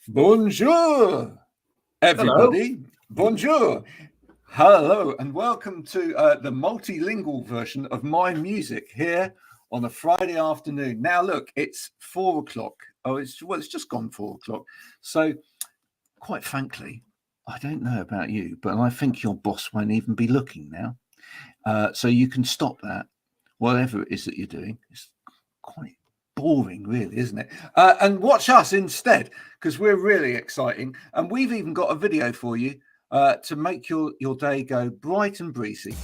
Bonjour, everybody. Hello. Bonjour. Hello, and welcome to the multilingual version of my music here on a Friday afternoon. Now, look, it's 4 o'clock. It's just gone 4 o'clock. So, quite frankly, I don't know about you, but I think your boss won't even be looking now. So you can stop that, whatever it is that you're doing. It's quite boring, really, isn't it? And watch us instead, because we're really exciting. And we've even got a video for you to make your day go bright and breezy.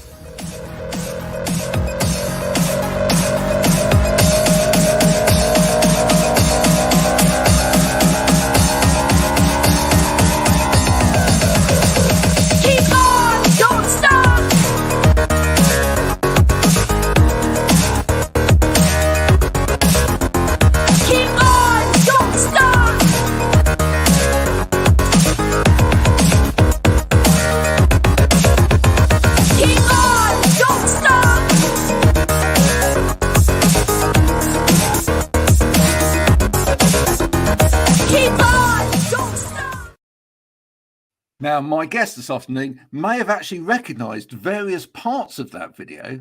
Now, my guest this afternoon may have actually recognised various parts of that video.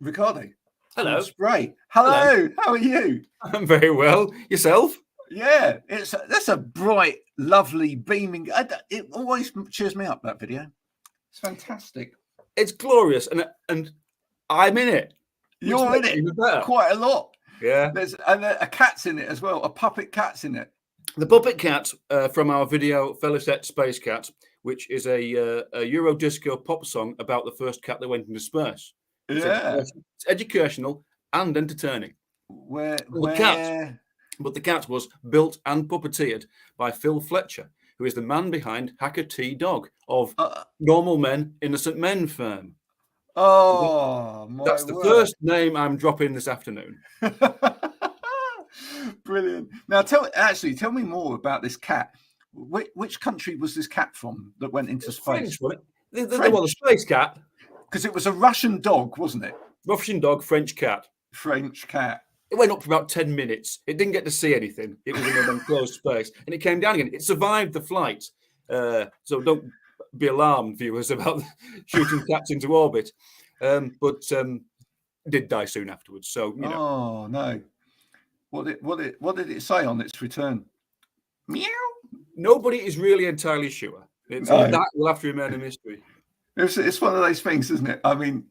Ricardo. Hello. Spray. Hello. How are you? I'm very well. Yourself? Yeah, that's a bright, lovely, beaming. It always cheers me up, that video. It's fantastic. It's glorious, and I'm in it. You're in it quite a lot. Yeah. There's a cat's in it as well. A puppet cat's in it. The puppet cat from our video Felicet Space Cat, which is a Euro disco pop song about the first cat that went into space. Yeah. It's educational and entertaining. But the cat was built and puppeteered by Phil Fletcher, who is the man behind Hacker T-Dog of Normal Men, Innocent Men fame. Oh, that's the first name I'm dropping this afternoon. Brilliant. Now, tell me more about this cat. Which country was this cat from that went into space? French, wasn't it? The space cat. Because it was a Russian dog, wasn't it? Russian dog, French cat. French cat. It went up for about 10 minutes. It didn't get to see anything. It was in an enclosed space. And it came down again. It survived the flight. So don't be alarmed, viewers, about shooting cats into orbit. But did die soon afterwards. So, you know. Oh, no. What did it say on its return? Meow. Nobody is really entirely sure. That will have to remain a mystery. It's one of those things, isn't it? I mean,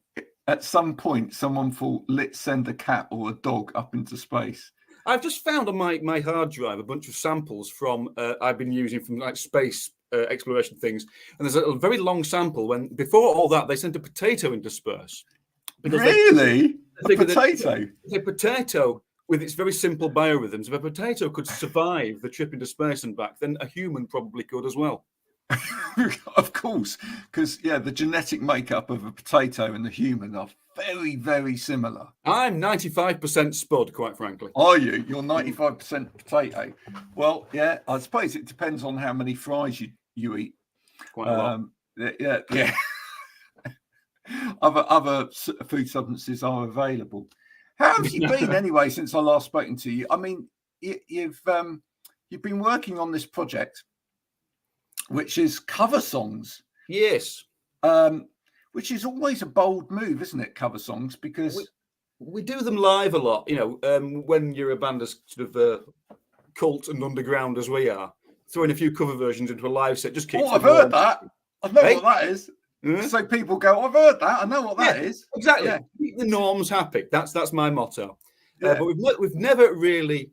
at some point, someone thought, let's send a cat or a dog up into space. I've just found on my hard drive a bunch of samples from I've been using from like space exploration things, and there's a very long sample when before all that they sent a potato into space. Really? A potato? A potato. With its very simple biorhythms, if a potato could survive the trip into space and back, then a human probably could as well. Of course, because, the genetic makeup of a potato and the human are very, very similar. I'm 95% spud, quite frankly. Are you? You're 95% potato. Well, yeah, I suppose it depends on how many fries you eat. Quite a lot. Yeah. Other food substances are available. How have you been anyway since I last spoken to you? I mean, you've been working on this project, which is cover songs. Yes. Which is always a bold move, isn't it? Cover songs, because we do them live a lot. You know, when you're a band as sort of cult and underground as we are, throwing a few cover versions into a live set just keeps. Oh, I've heard that. I know what that is. So people go, I've heard that. I know what that is. Exactly. Yeah. Keep the norms happy. That's my motto. But we've never really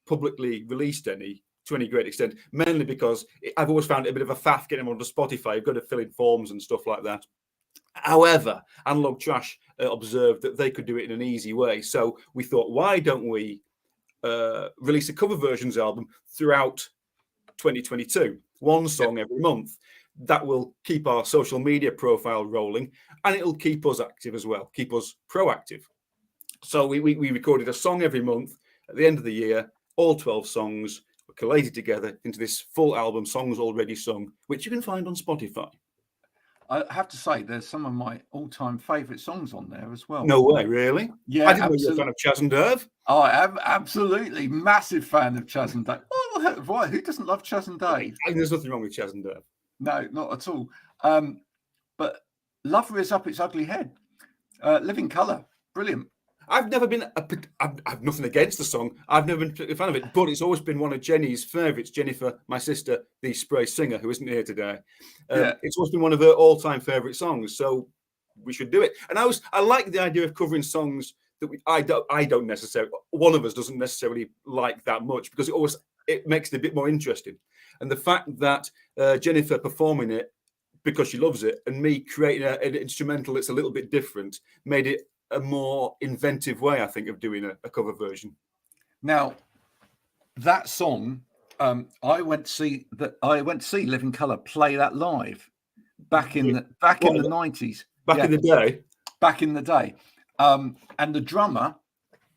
publicly released any to any great extent, mainly because I've always found it a bit of a faff getting them onto Spotify. You've got to fill in forms and stuff like that. However, Analog Trash observed that they could do it in an easy way. So we thought, why don't we release a cover versions album throughout 2022? One song every month. That will keep our social media profile rolling, and it'll keep us active as well, keep us proactive. So we recorded a song every month. At the end of the year, all 12 songs were collated together into this full album, Songs Already Sung, which you can find on Spotify. I have to say, there's some of my all-time favourite songs on there as well. No way, really? Yeah, I didn't know you were a fan of Chas and Dave. Oh, I am absolutely massive fan of Chas and Dave. Why? Who doesn't love Chas and Dave? I think there's nothing wrong with Chas and Dave. No, not at all. But Love Rears Up Its Ugly Head, Living Colour, brilliant. I've never been. I've nothing against the song. I've never been a fan of it, but it's always been one of Jenny's favourites. Jennifer, my sister, the Spray singer, who isn't here today. It's always been one of her all-time favourite songs. So we should do it. And I like the idea of covering songs that I don't necessarily. One of us doesn't necessarily like that much because it makes it a bit more interesting. And the fact that Jennifer performing it because she loves it, and me creating an instrumental that's a little bit different, made it a more inventive way, I think, of doing a cover version. Now, that song, I went to see Living Colour play that live back in the 90s. In the day. Back in the day. And the drummer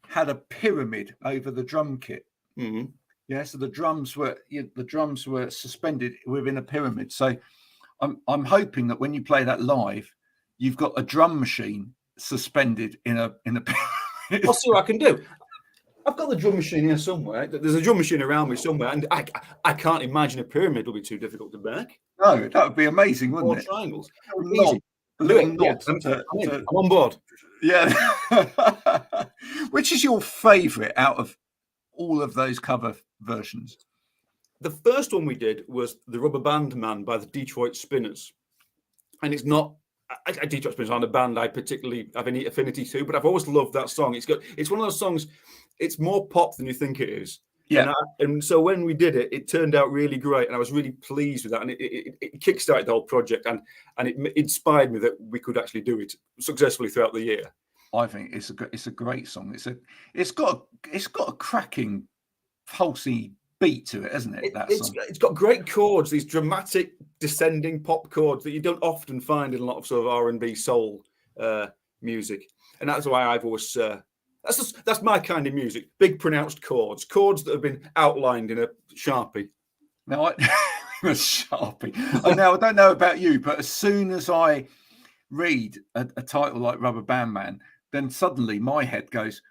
had a pyramid over the drum kit. Mm-hmm. Yeah, so the drums were suspended within a pyramid. So I'm hoping that when you play that live, you've got a drum machine suspended in a pyramid. I'll see what I can do. I've got the drum machine here somewhere. There's a drum machine around me somewhere, and I can't imagine a pyramid will be too difficult to make. No, that would be amazing, wouldn't it? Triangles. A little nod. I'm on board. Yeah. Which is your favourite out of all of those cover versions? The first one we did was The Rubber Band Man by the Detroit Spinners. And it's not, Detroit Spinners aren't a band I particularly have any affinity to, but I've always loved that song. It's one of those songs, it's more pop than you think it is. Yeah. And so when we did it, it turned out really great. And I was really pleased with that. And it kickstarted the whole project. And it inspired me that we could actually do it successfully throughout the year. I think it's a great song. It's got a cracking, pulsy beat to it, hasn't it? It's got great chords, these dramatic descending pop chords that you don't often find in a lot of sort of R&B soul music, and that's why I've always that's my kind of music. Big pronounced chords that have been outlined in a Sharpie. Now, a Sharpie. Now I don't know about you, but as soon as I read a title like Rubber Band Man, then suddenly my head goes,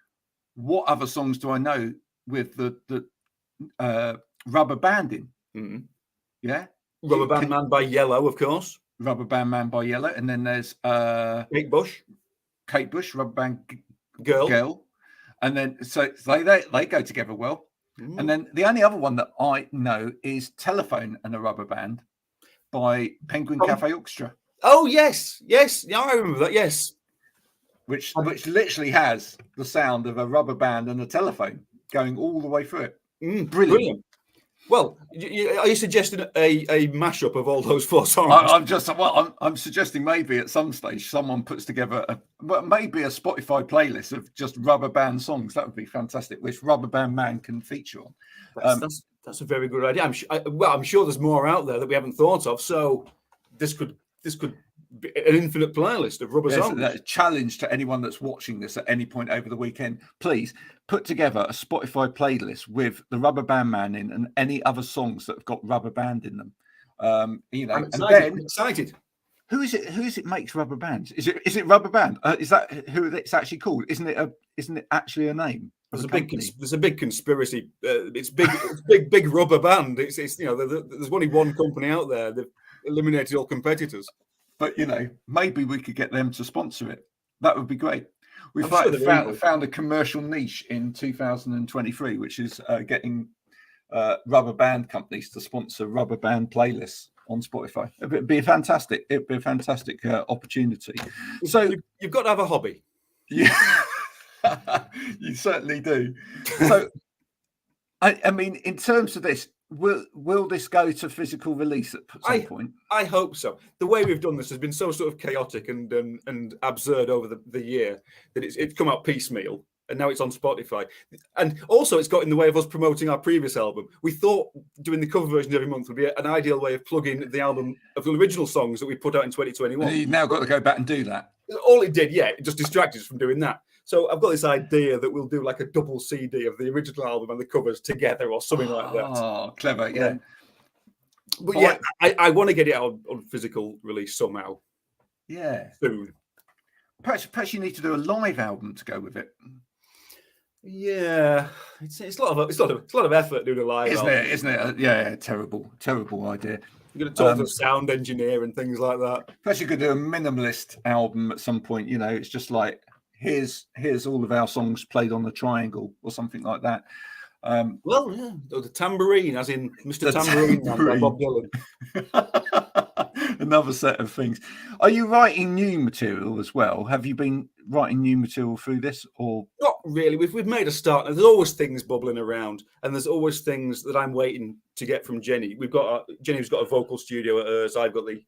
"What other songs do I know with the rubber banding?" Mm-hmm. Yeah, Rubber Band Man by Yellow, of course. Rubber Band Man by Yellow, and then there's Kate Bush, Rubber Band Girl, and then so they go together well. Mm. And then the only other one that I know is Telephone and a Rubber Band by Penguin Cafe Orchestra. Oh yes, yeah, I remember that. Yes, which literally has the sound of a rubber band and a telephone going all the way through it. Brilliant. Well, are you suggesting a mashup of all those four songs? I'm suggesting maybe at some stage someone puts together maybe a Spotify playlist of just rubber band songs. That would be fantastic, which Rubber Band Man can feature on. That's a very good idea. I'm sure there's more out there that we haven't thought of. So this could be an infinite playlist of rubber songs. A challenge to anyone that's watching this at any point over the weekend. Please put together a Spotify playlist with the Rubber Band Man in and any other songs that have got rubber band in them. I'm excited. Who is it makes rubber bands? Is it Rubber Band? Is that who it's actually called? Isn't it actually a name? There's a big conspiracy. It's big rubber band. It's there's only one company out there. They've eliminated all competitors. But maybe we could get them to sponsor it. That would be great. We found a commercial niche in 2023, which is getting rubber band companies to sponsor rubber band playlists on Spotify. It'd be fantastic. It'd be a fantastic opportunity. So you've got to have a hobby. Yeah, you certainly do. So, I mean, in terms of this, will this go to physical release at some point? I hope so. The way we've done this has been so sort of chaotic and absurd over the year that it's come out piecemeal, and now it's on Spotify. And also it's got in the way of us promoting our previous album. We thought doing the cover versions every month would be an ideal way of plugging the album of the original songs that we put out in 2021. You've now got to go back and do that. All it did, it just distracted us from doing that. So I've got this idea that we'll do like a double CD of the original album and the covers together or something like that. Oh, clever, yeah. But I want to get it out on physical release somehow. Yeah. soon. Perhaps you need to do a live album to go with it. Yeah, it's a lot of effort doing a live Isn't album. it? Isn't it? Yeah, terrible idea. You're going to talk to a sound engineer and things like that. Perhaps you could do a minimalist album at some point. You know, it's just like here's all of our songs played on the triangle or something like that. Well, yeah, the tambourine, as in Mr. Tambourine Man by Bob Dylan. Another set of things. Are you writing new material as well? Have you been writing new material through this, or not really? We've made a start. There's always things bubbling around, and there's always things that I'm waiting to get from Jenny. Jenny's got a vocal studio at hers. I've got the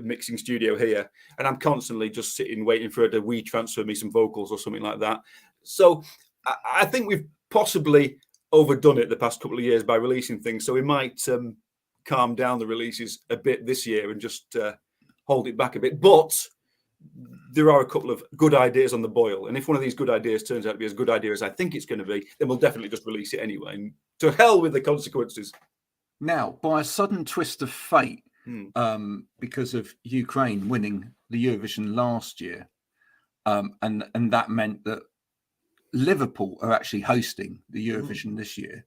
mixing studio here, and I'm constantly just sitting waiting for her to transfer me some vocals or something like that. So I think we've possibly overdone it the past couple of years by releasing things. So we might calm down the releases a bit this year and just hold it back a bit. But there are a couple of good ideas on the boil. And if one of these good ideas turns out to be as good idea as I think it's going to be, then we'll definitely just release it anyway. And to hell with the consequences. Now, by a sudden twist of fate, because of Ukraine winning the Eurovision last year, and that meant that Liverpool are actually hosting the Eurovision this year.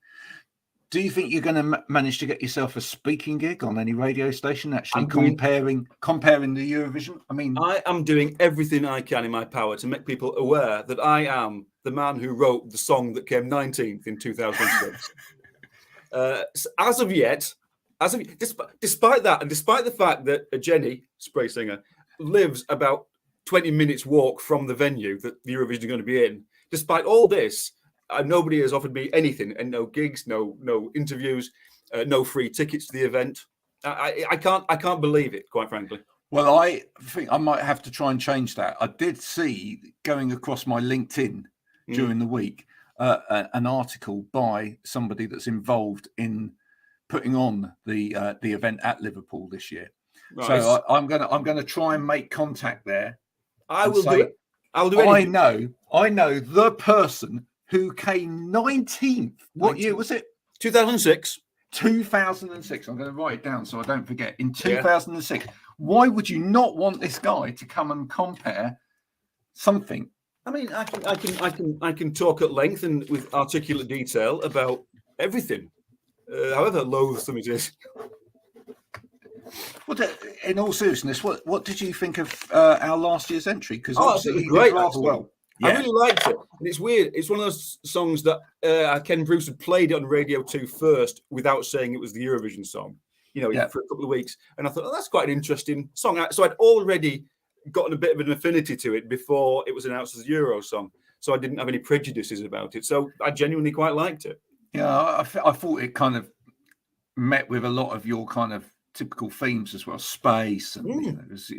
Do you think you're going to manage to get yourself a speaking gig on any radio station, actually comparing the Eurovision? I mean, I am doing everything I can in my power to make people aware that I am the man who wrote the song that came 19th in 2006. As of yet, despite that, and despite the fact that Jenny, spray singer, lives about 20 minutes walk from the venue that the Eurovision is going to be in, despite all this, nobody has offered me anything, and no gigs, no interviews, no free tickets to the event. I can't believe it, quite frankly. Well, I think I might have to try and change that. I did see going across my LinkedIn during the week an article by somebody that's involved in putting on the event at Liverpool this year. Right. So I'm gonna try and make contact there. I will do it. I'll do anything. I know the person who came 19th. What year was it? 2006. 2006. I'm going to write it down so I don't forget. In 2006. Yeah. Why would you not want this guy to come and compare something? I mean, I can talk at length and with articulate detail about everything, however loathsome it is. Well, in all seriousness, what did you think of our last year's entry? Because obviously it was great. Well. Yeah. I really liked it. And it's weird. It's one of those songs that Ken Bruce had played it on Radio 2 first without saying it was the Eurovision song, for a couple of weeks. And I thought, that's quite an interesting song. So I'd already gotten a bit of an affinity to it before it was announced as a Euro song. So I didn't have any prejudices about it. So I genuinely quite liked it. Yeah, I thought it kind of met with a lot of your kind of typical themes as well, space and it's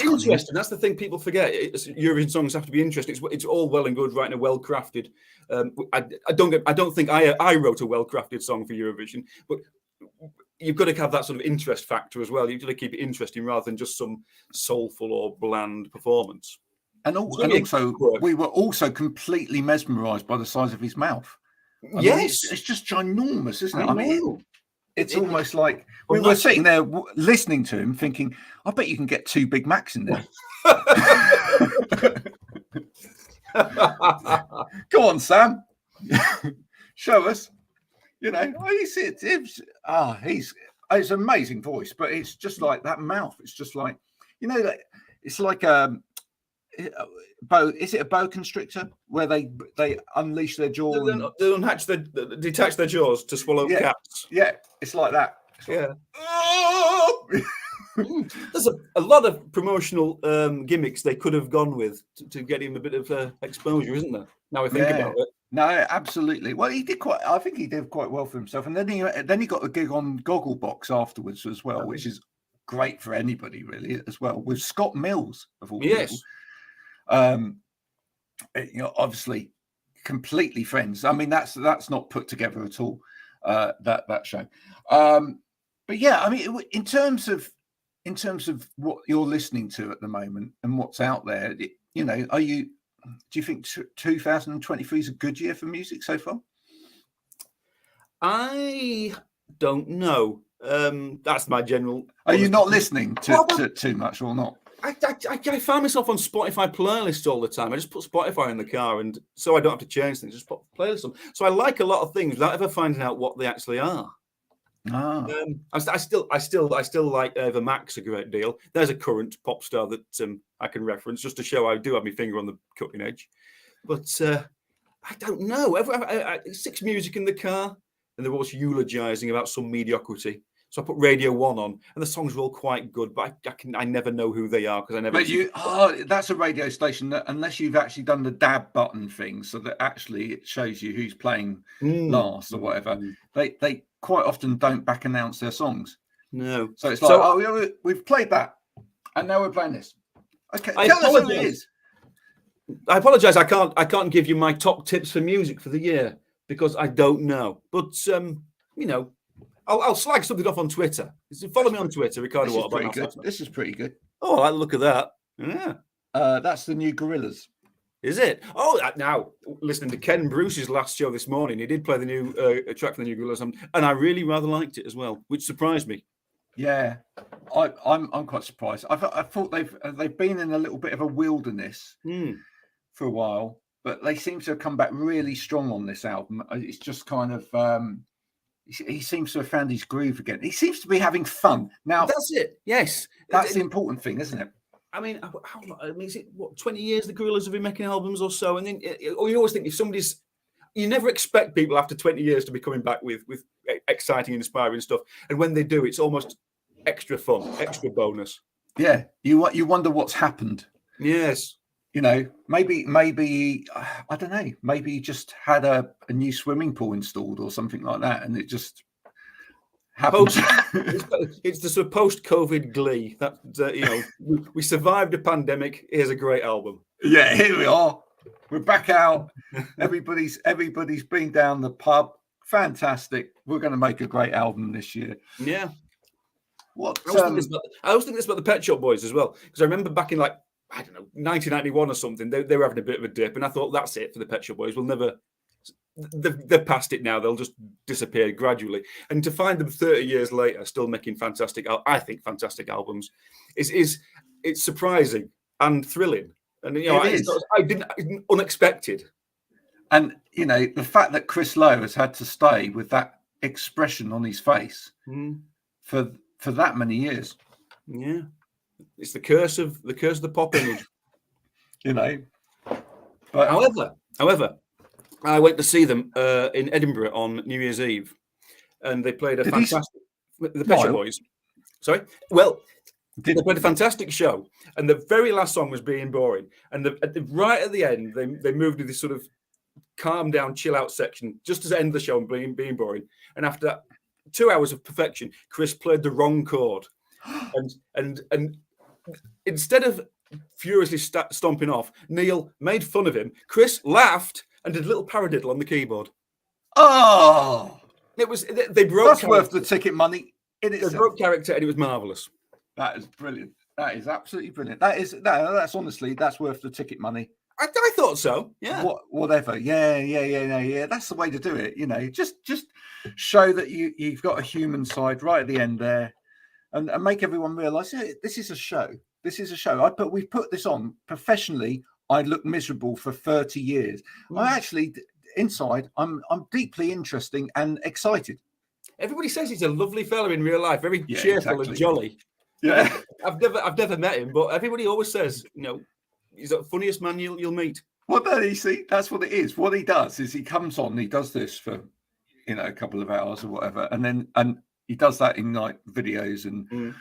interesting. That's the thing people forget. Eurovision songs have to be interesting. It's all well and good writing a well crafted. I don't think I wrote a well crafted song for Eurovision, but you've got to have that sort of interest factor as well. You've got to keep it interesting rather than just some soulful or bland performance. And also, we were also completely mesmerised by the size of his mouth. I mean, it's just ginormous, isn't it? I mean, it's almost like we were sitting there listening to him thinking, I bet you can get 2 Big Macs in there. Go on, Sam. Show us. It's an amazing voice, but it's just like that mouth. It's just like, it's like is it a boa constrictor where they unleash their jaw they detach their jaws to swallow cats? Yeah, it's like that. There's a lot of promotional gimmicks they could have gone with to get him a bit of exposure, isn't there? Now I think about it. No, absolutely. Well, I think he did quite well for himself, and then he got a gig on Gogglebox afterwards as well, which is great for anybody really as well, with Scott Mills of all people. Obviously completely friends. I mean, that's not put together at all, that show. But yeah, I mean, in terms of what you're listening to at the moment and what's out there, do you think 2023 is a good year for music so far? I don't know. That's my general. Are you not listening to too much or not? I find myself on Spotify playlists all the time. I just put Spotify in the car, and so I don't have to change things. Just put playlists on. So I like a lot of things without ever finding out what they actually are. Ah. I still like Eva Max a great deal. There's a current pop star that I can reference just to show I do have my finger on the cutting edge. But I don't know. Six music in the car, and they're always eulogising about some mediocrity. So I put Radio 1 on, and the songs are all quite good, but I never know who they are because I never. But that's a radio station that, unless you've actually done the dab button thing, so that actually it shows you who's playing last or whatever. They quite often don't back announce their songs. No. So it's like, we've played that, and now we're playing this. Okay, tell us who it is. I apologise. I can't give you my top tips for music for the year because I don't know. But I'll slag something off on Twitter. Follow me on Twitter, Ricardo Autobahn. This is pretty good. Oh, I like the look of that. Yeah. That's the new Gorillaz. Is it? Oh, now, listening to Ken Bruce's last show this morning, he did play the new track from the new Gorillaz, and I really rather liked it as well, which surprised me. Yeah, I'm quite surprised. I thought they've been in a little bit of a wilderness for a while, but they seem to have come back really strong on this album. It's just kind of he seems to have found his groove again. He seems to be having fun now. That's it. Yes, that's the important thing, isn't it? I mean, is it 20 years the Gorillaz have been making albums or so? And then you always think if somebody's, you never expect people after 20 years to be coming back with exciting, inspiring stuff. And when they do, it's almost extra fun, extra bonus. Yeah, you wonder what's happened. Yes. Maybe I don't know. Maybe he just had a new swimming pool installed or something like that, and it just happened. It's the sort of post-COVID glee that we survived a pandemic. Here's a great album. Yeah, here we are. We're back out. Everybody's been down the pub. Fantastic. We're going to make a great album this year. Yeah. What? I always think this about the Pet Shop Boys as well, because I remember back in 1991 or something, they were having a bit of a dip, and I thought that's it for the Pet Shop Boys. We'll never. They're past it now. They'll just disappear gradually. And to find them 30 years later still making fantastic albums is surprising and thrilling. And it's unexpected. And the fact that Chris Lowe has had to stay with that expression on his face for that many years. Yeah. It's the curse of the pop image. But however, I went to see them in Edinburgh on New Year's Eve, and they played the Pet Shop Boys. Sorry? Well, they played a fantastic show, and the very last song was Being Boring. And right at the end, they moved to this sort of calm down, chill out section, just as the end of the show and being boring. And after 2 hours of perfection, Chris played the wrong chord. And instead of furiously stomping off, Neil made fun of him. Chris laughed and did a little paradiddle on the keyboard. Oh, it was they broke. That's worth the ticket money in itself. They broke character, and it was marvelous. That is brilliant. That is absolutely brilliant. That's honestly worth the ticket money. I thought so. Yeah. Whatever. Yeah. That's the way to do it. Just show that you've got a human side right at the end there, and make everyone realise this is a show. This is a show. We've put this on professionally. I look miserable for 30 years. I actually, inside, I'm deeply interesting and excited. Everybody says he's a lovely fella in real life, very cheerful and jolly. Yeah, I've never met him, but everybody always says, he's the funniest man you'll meet. Well, then you see, that's what it is. What he does is he comes on, he does this for a couple of hours or whatever, and he does that in videos and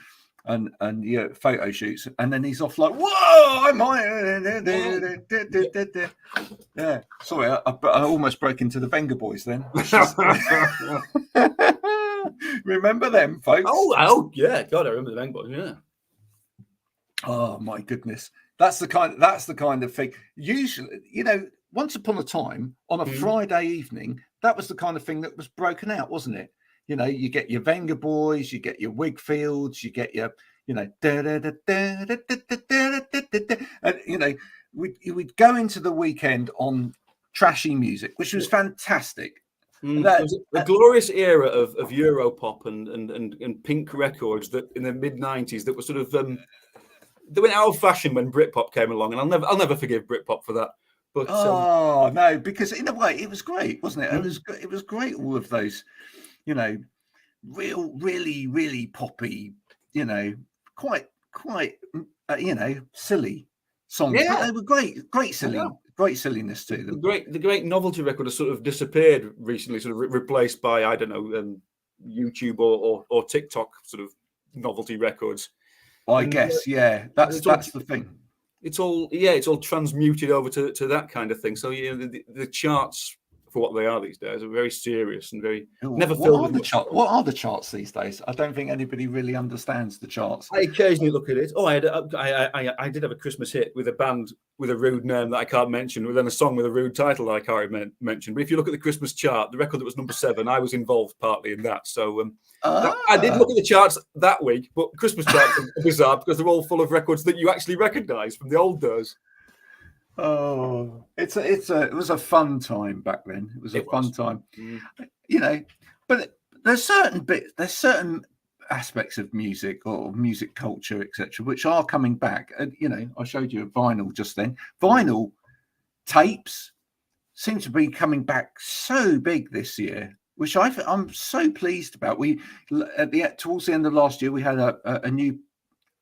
photo shoots, and then he's off like, whoa, I'm on. Yeah, sorry, I almost broke into the Venga Boys then. Remember them, folks? Oh yeah, God, I remember the Venga Boys. Yeah. Oh my goodness, that's the kind of thing. Usually, once upon a time on a Friday evening, that was the kind of thing that was broken out, wasn't it? You get your Venga Boys, you get your Wigfields, you get your and we'd go into the weekend on trashy music, which was fantastic. There was a glorious era of Europop and pink records that in the mid-90s that were sort of they went out of fashion when Britpop came along, and I'll never forgive Britpop for that. But no, because in a way it was great, wasn't it? It was great. All of those, really poppy, quite silly songs, but they were great silliness to them. The great novelty record has sort of disappeared recently, sort of replaced by YouTube or TikTok sort of novelty records. I guess, that's the thing. It's all transmuted over to that kind of thing. So the charts, for what they are these days, are very serious and very never filled with. What are the charts these days? I don't think anybody really understands the charts. I occasionally look at it. Oh, I did have a Christmas hit with a band with a rude name that I can't mention, and then a song with a rude title that I can't mention. But if you look at the Christmas chart, the record that was number 7, I was involved partly in that. So I did look at the charts that week, but Christmas charts are bizarre because they're all full of records that you actually recognise from the old days. Oh, it was a fun time back then. It was a fun time, But there's certain aspects of music or music culture, etc., which are coming back. And I showed you a vinyl just then. Vinyl tapes seem to be coming back so big this year, which I'm so pleased about. We towards the end of last year we had a new.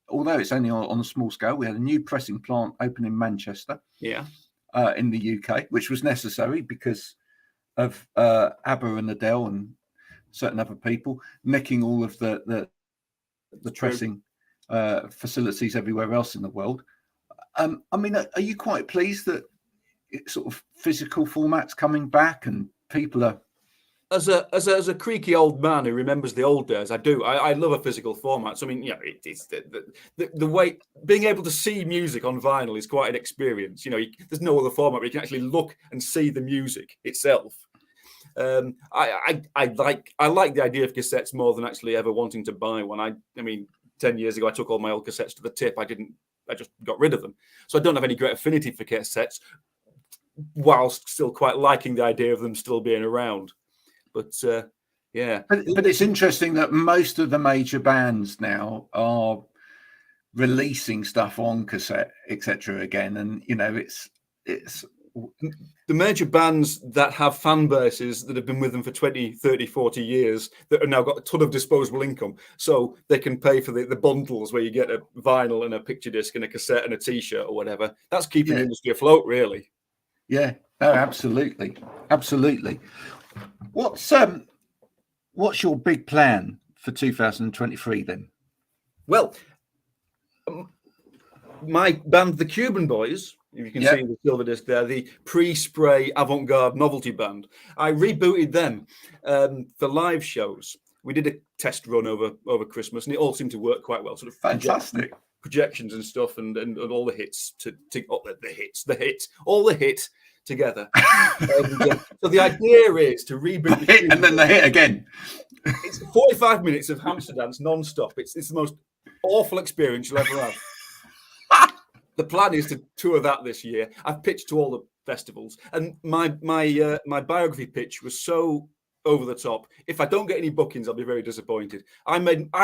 Although it's only on a small scale, we had a new pressing plant open in Manchester, in the UK, which was necessary because of ABBA and Adele and certain other people nicking all of the pressing facilities everywhere else in the world. Are you quite pleased that sort of physical formats coming back and people are? As a creaky old man who remembers the old days, I do. I love a physical format. So it's the way being able to see music on vinyl is quite an experience. There's no other format where you can actually look and see the music itself. I like the idea of cassettes more than actually ever wanting to buy one. I mean, 10 years ago, I took all my old cassettes to the tip. I just got rid of them. So I don't have any great affinity for cassettes, whilst still quite liking the idea of them still being around. But but it's interesting that most of the major bands now are releasing stuff on cassette, etc. again, and it's the major bands that have fan bases that have been with them for 20, 30, 40 years that have now got a ton of disposable income, so they can pay for the bundles where you get a vinyl and a picture disc and a cassette and a t-shirt or whatever. That's keeping the industry afloat, really. Yeah, no, absolutely. What's your big plan for 2023 then? Well, my band, the Cuban Boys, if you can see the silver disc there, the pre-spray avant-garde novelty band, I rebooted them for live shows. We did a test run over Christmas, and it all seemed to work quite well. Sort of fantastic projections and stuff, and all the hits all the hits together. So the idea is to reboot the hit and then the hit again. It's 45 minutes of hamster dance non-stop. It's the most awful experience you'll ever have. The plan is to tour that this year. I've pitched to all the festivals, and my biography pitch was so over the top. If I don't get any bookings, I'll be very disappointed. I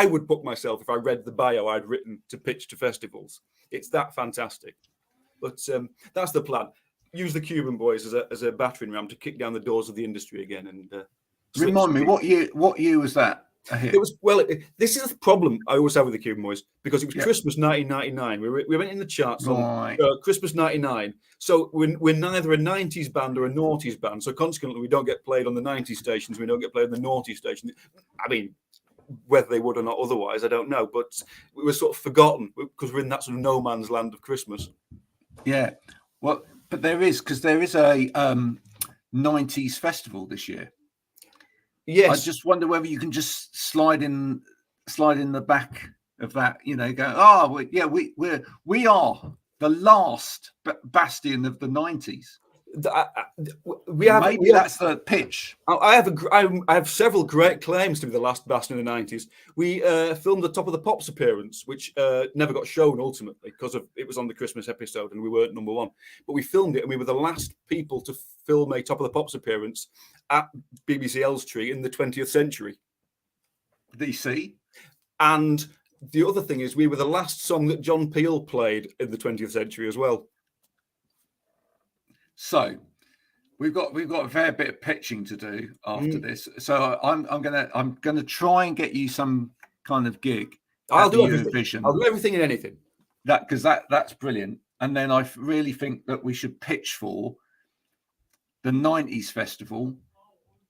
would book myself if I read the bio I'd written to pitch to festivals. It's that fantastic. But that's the plan. Use the Cuban Boys as a battering ram to kick down the doors of the industry again. And remind me, what year was that? It was this is the problem I always have with the Cuban Boys, because it was Christmas 1999. We went in the charts on Christmas 99. So we're neither a 90s band or a noughties band. So consequently, we don't get played on the 90s stations. We don't get played on the naughty stations. I mean, whether they would or not otherwise, I don't know. But we were sort of forgotten because we're in that sort of no man's land of Christmas. Yeah, well. But there is a 90s festival this year. Yes. I just wonder whether you can just slide in the back of that, go, we are the last bastion of the 90s. That's the pitch. I have several great claims to be the last bastion in the 90s. We filmed the Top of the Pops appearance, which never got shown ultimately because it was on the Christmas episode and we weren't number one. But we filmed it and we were the last people to film a Top of the Pops appearance at BBC Elstree in the 20th century. DC. And the other thing is, we were the last song that John Peel played in the 20th century as well. So we've got a fair bit of pitching to do after this. So I'm gonna try and get you some kind of gig. I'll do everything. I'll do everything and anything. That's brilliant. And then I really think that we should pitch for the 90s festival,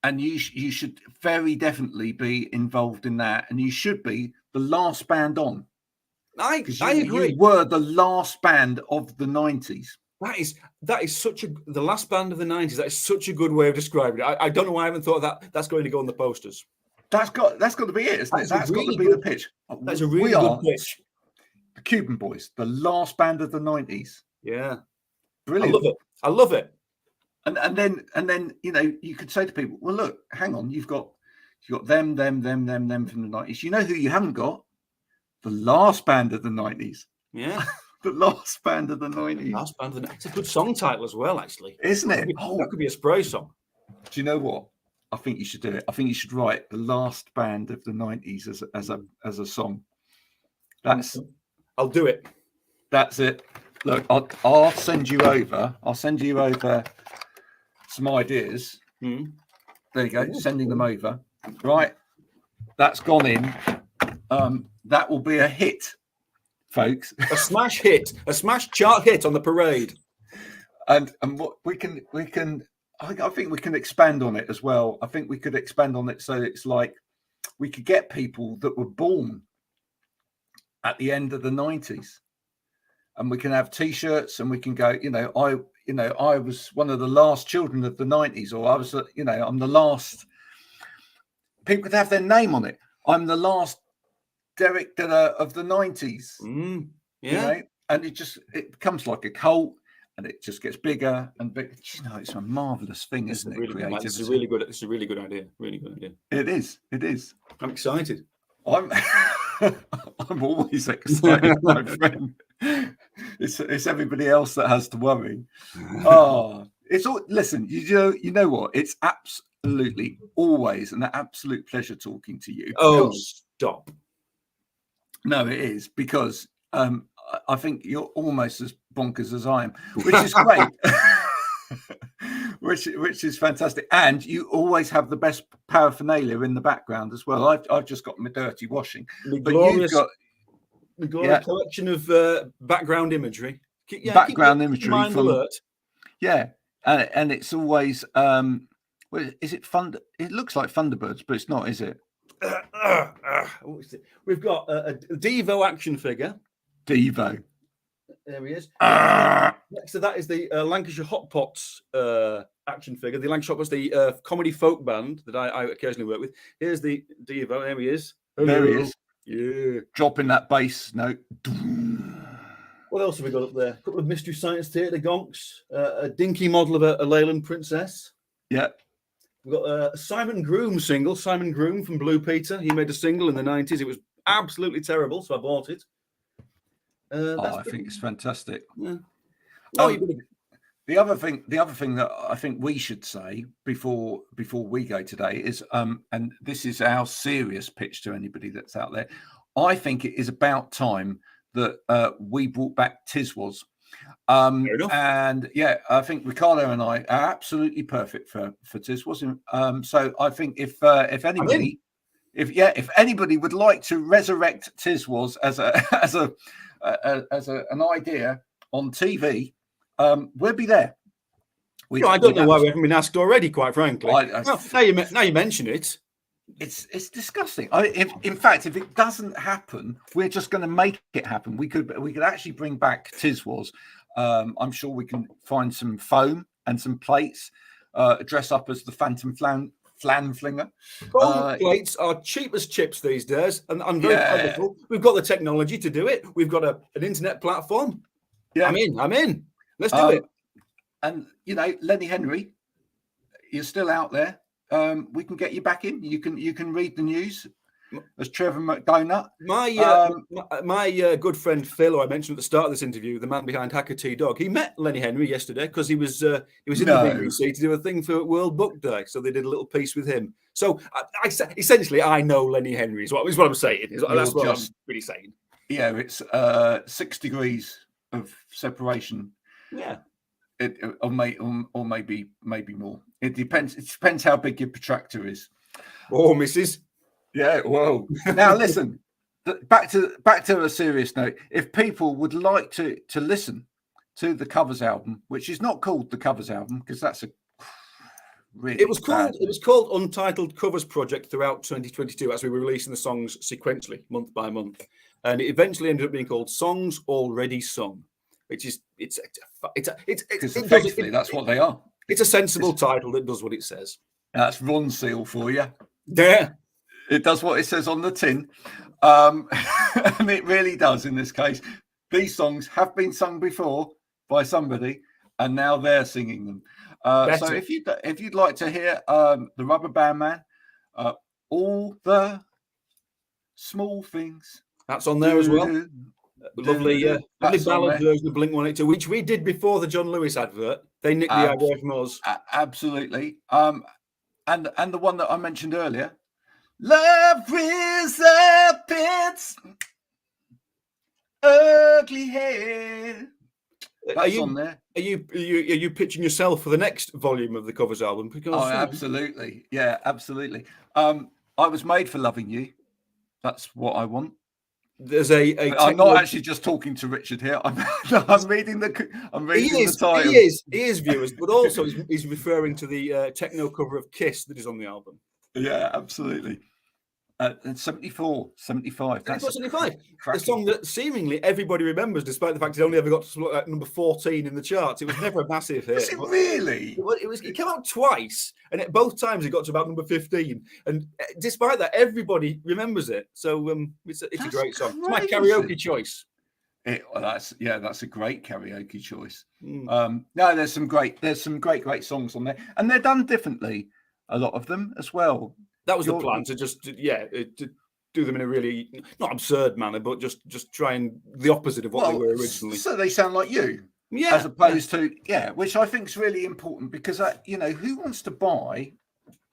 and you should very definitely be involved in that, and you should be the last band on. I agree. You were the last band of the 90s. That is the last band of the 90s. That is such a good way of describing it. I don't know why I haven't thought of that. That's going to go on the posters. That's got to be it, isn't it? That's got to be the pitch. That's a really good pitch. The Cuban Boys, the last band of the 90s. Yeah. Brilliant. I love it. And then you could say to people, well, look, hang on, you've got them from the 90s. You know who you haven't got? The last band of the 90s. Yeah. The last band of the 90s. Last band of the 90s. It's a good song title as well, actually. Isn't it? That could be a spray song. Do you know what? I think you should do it. I think you should write the last band of the 90s as a song. I'll do it. That's it. Look, I'll send you over. I'll send you over some ideas. There you go. Sending them over. Right. That's gone in. That will be a hit, folks. A smash hit. A smash chart hit on the parade. And what we can I think we can expand on it as well. I think we could expand on it so it's like we could get people that were born at the end of the 90s, and we can have T-shirts, and we can go, I was one of the last children of the 90s, or I was, I'm the last. People could have their name on it. I'm the last Derek Diller of the 90s. Yeah, and it becomes like a cult. And it just gets bigger and bigger. It's a marvelous thing, isn't it? Creativity. It's a really good idea. Really good idea. It is. I'm excited. I'm always excited, my friend. It's everybody else that has to worry. It's all. Listen, you know what? It's absolutely always an absolute pleasure talking to you. Oh, stop! No, it is, because I think you're almost as bonkers as I am, which is great. which is fantastic, and you always have the best paraphernalia in the background as well. I've just got my dirty washing, but you've got a collection of background imagery. Background imagery mind from alert. Yeah, and it's always is it fun? It looks like Thunderbirds, but it's not, is it? We've got a Devo action figure. Devo. There he is. Next to that is the Lancashire Hot Pots action figure. The Lancashire Hot Pots, the comedy folk band that I occasionally work with. Here's the Devo. There he is. Hello. There he is. Yeah. Dropping that bass note. What else have we got up there? A couple of Mystery Science Theatre gonks. A dinky model of a Leyland Princess. Yeah. We've got a Simon Groom single. Simon Groom from Blue Peter. He made a single in the 90s. It was absolutely terrible, so I bought it. I think it's fantastic. Yeah. The other thing that I think we should say before we go today is, and this is our serious pitch to anybody that's out there, I think it is about time that we brought back Tiswas. And yeah, I think Ricardo and I are absolutely perfect for Tiswas. So I think if anybody, if anybody would like to resurrect Tiswas as an idea on TV, we'll be there. I don't know why we haven't been asked already, quite frankly. Now you mention it. It's disgusting. In fact, if it doesn't happen, we're just going to make it happen. We could actually bring back Tiswas. I'm sure we can find some foam and some plates, dress up as the Phantom Flan Flinger. Foam plates are cheap as chips these days, and very powerful. We've got the technology to do it. We've got an internet platform. Yeah, I'm in. Let's do it. And Lenny Henry, you're still out there. We can get you back in. You can read the news. as Trevor McDonagh. My good friend Phil, who I mentioned at the start of this interview, the man behind Hacker T Dog, he met Lenny Henry yesterday because he was in the BBC to do a thing for World Book Day, so they did a little piece with him. So essentially, I know Lenny Henry is what I'm saying. That's what I'm really saying. Yeah, it's 6 degrees of separation. Yeah, or maybe more. It depends. It depends how big your protractor is. Oh, Mrs. Yeah. Whoa. Now listen. Back to a serious note. If people would like to listen to the covers album, which is not called the covers album because that's a really it was called Untitled Covers Project throughout 2022 as we were releasing the songs sequentially month by month, and it eventually ended up being called Songs Already Sung, which is it's effectively that's what they are. It's a sensible title that does what it says. That's Ron Seal for you. Yeah, it does what it says on the tin, and it really does in this case. These songs have been sung before by somebody, and now they're singing them. So if you'd like to hear the Rubber Band Man, all the small things, that's on there as well. Lovely ballad version of Blink 182, which we did before the John Lewis advert. They nicked the idea from us. Absolutely. And the one that I mentioned earlier, Love Reserve Pits, Ugly Hair. That's on there. Are you pitching yourself for the next volume of the covers album? Because, absolutely. Yeah, absolutely. I was made for loving you. That's what I want. There's I'm not actually just talking to Richard here. I'm reading the title. He is viewers, but also he's referring to the techno cover of Kiss that is on the album. Yeah, absolutely. 74, 75. That's 75. The song that seemingly everybody remembers, despite the fact it only ever got to number 14 in the charts. It was never a massive hit. Is it really? It came out twice, and both times it got to about number 15. And despite that, everybody remembers it. So it's a great song. It's my karaoke choice. That's a great karaoke choice. No, there's some great songs on there, and they're done differently. A lot of them as well. That was the plan, to do them in a really not absurd manner, but just try and the opposite of what they were originally. So they sound like you, as opposed to which I think is really important because who wants to buy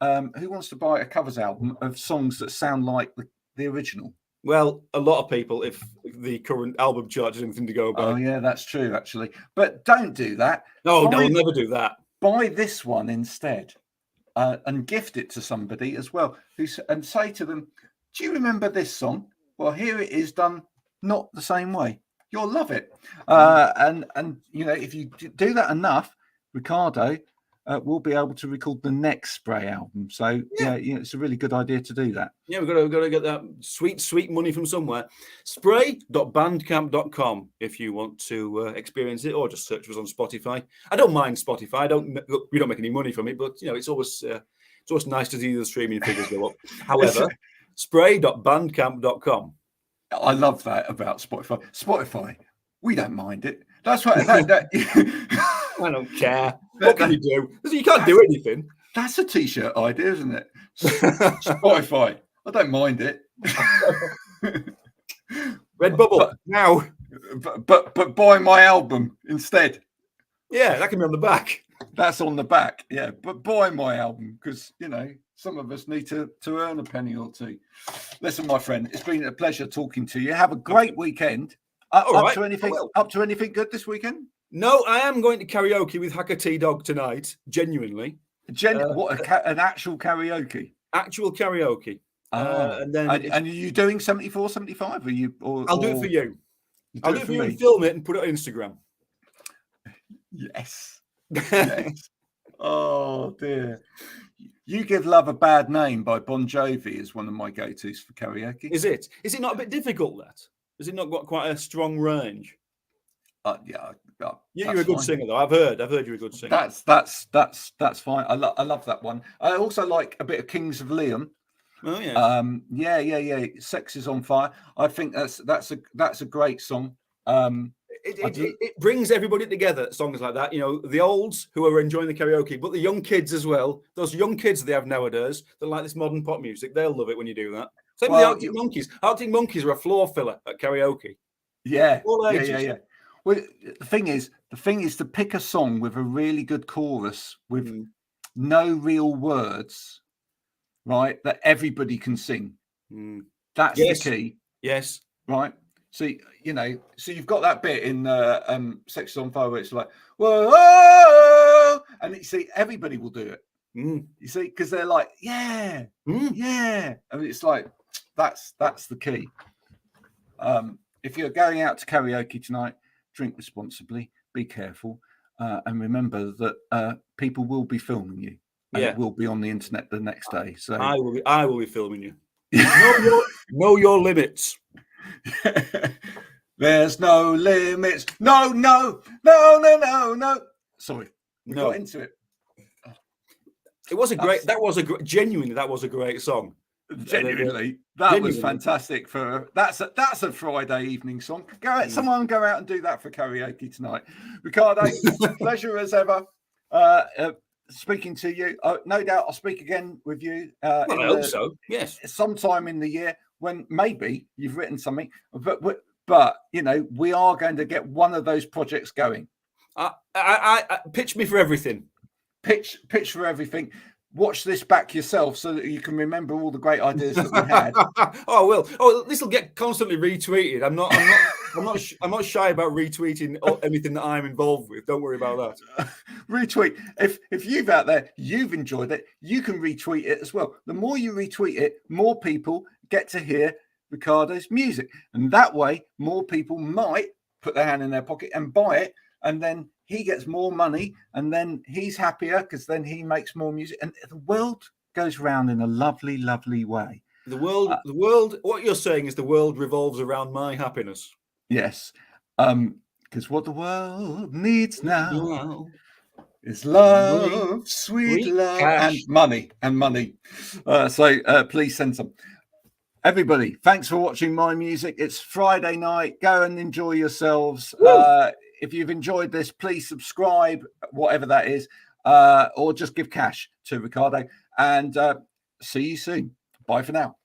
a covers album of songs that sound like the original? Well, a lot of people, if the current album chart is anything to go by. Oh yeah, that's true actually. But don't do that. No, never do that. Buy this one instead. And gift it to somebody as well, and say to them, "Do you remember this song? Well, here it is done, not the same way. You'll love it." And if you do that enough, Ricardo will be able to record the next Spray album. So it's a really good idea to do that. Yeah, we've got to get that sweet money from somewhere. Spray.bandcamp.com if you want to experience it, or just search for us on Spotify. I don't mind Spotify. We don't make any money from it, but it's always nice to see the streaming figures go up. However, spray.bandcamp.com. I love that about Spotify. Spotify, we don't mind it. That's right. I don't care. What can you do? You can't do anything. That's a t-shirt idea, isn't it? Spotify. I don't mind it. Redbubble now. But buy my album instead. Yeah, that can be on the back. That's on the back. Yeah, but buy my album because some of us need to earn a penny or two. Listen, my friend, it's been a pleasure talking to you. Have a great weekend. Up to anything good this weekend? No, I am going to karaoke with Hacker T Dog tonight. Genuinely. An actual karaoke? Actual karaoke. And are you doing 74, 75? I'll do it for you. I'll do it for you and film it and put it on Instagram. Yes. Yes. Oh dear. You Give Love a Bad Name by Bon Jovi is one of my go-tos for karaoke. Is it? Is it not a bit difficult, that? Has it not got quite a strong range? You're a good singer, though. I've heard you're a good singer. That's fine. I love that one. I also like a bit of Kings of Leon. Oh yeah. Yeah. Sex is on Fire. I think that's a great song. it brings everybody together. Songs like that, the olds who are enjoying the karaoke, but the young kids as well. Those young kids they have nowadays that like this modern pop music, they'll love it when you do that. Same with the Arctic Monkeys. Arctic Monkeys are a floor filler at karaoke. Yeah, yeah. Well, the thing is to pick a song with a really good chorus with no real words, right? That everybody can sing. That's the key. Yes. Right. So you've got that bit in Sex on Fire where it's like, whoa, and you see everybody will do it. You see, because they're like, yeah. I mean, it's like that's the key. If you're going out to karaoke tonight, drink responsibly, be careful, and remember that people will be filming you, and it will be on the internet the next day. So I will be filming you. Know your limits. There's no limits. No. Sorry, we got into it. It was a great. Genuinely, that was a great song. Genuinely, that was fantastic. That's a Friday evening song. Someone go out and do that for karaoke tonight. Ricardo, pleasure as ever. Speaking to you. No doubt I'll speak again with you. I hope so. Yes, sometime in the year when maybe you've written something, but we are going to get one of those projects going. I pitch me for everything. Pitch for everything. Watch this back yourself so that you can remember all the great ideas that we had. Oh, well. Oh, this will get constantly retweeted. I'm not shy about retweeting anything that I'm involved with. Don't worry about that. Retweet. If you've out there, you've enjoyed it, you can retweet it as well. The more you retweet it, more people get to hear Ricardo's music. And that way, more people might put their hand in their pocket and buy it. And then he gets more money, and then he's happier because then he makes more music, and the world goes round in a lovely, lovely way. The world. What you're saying is the world revolves around my happiness. Yes, because what the world needs now is love, sweet love, cash. and money. So please send some. Everybody, thanks for watching my music. It's Friday night. Go and enjoy yourselves. If you've enjoyed this, please subscribe, whatever that is, or just give cash to Ricardo. And see you soon. Bye for now.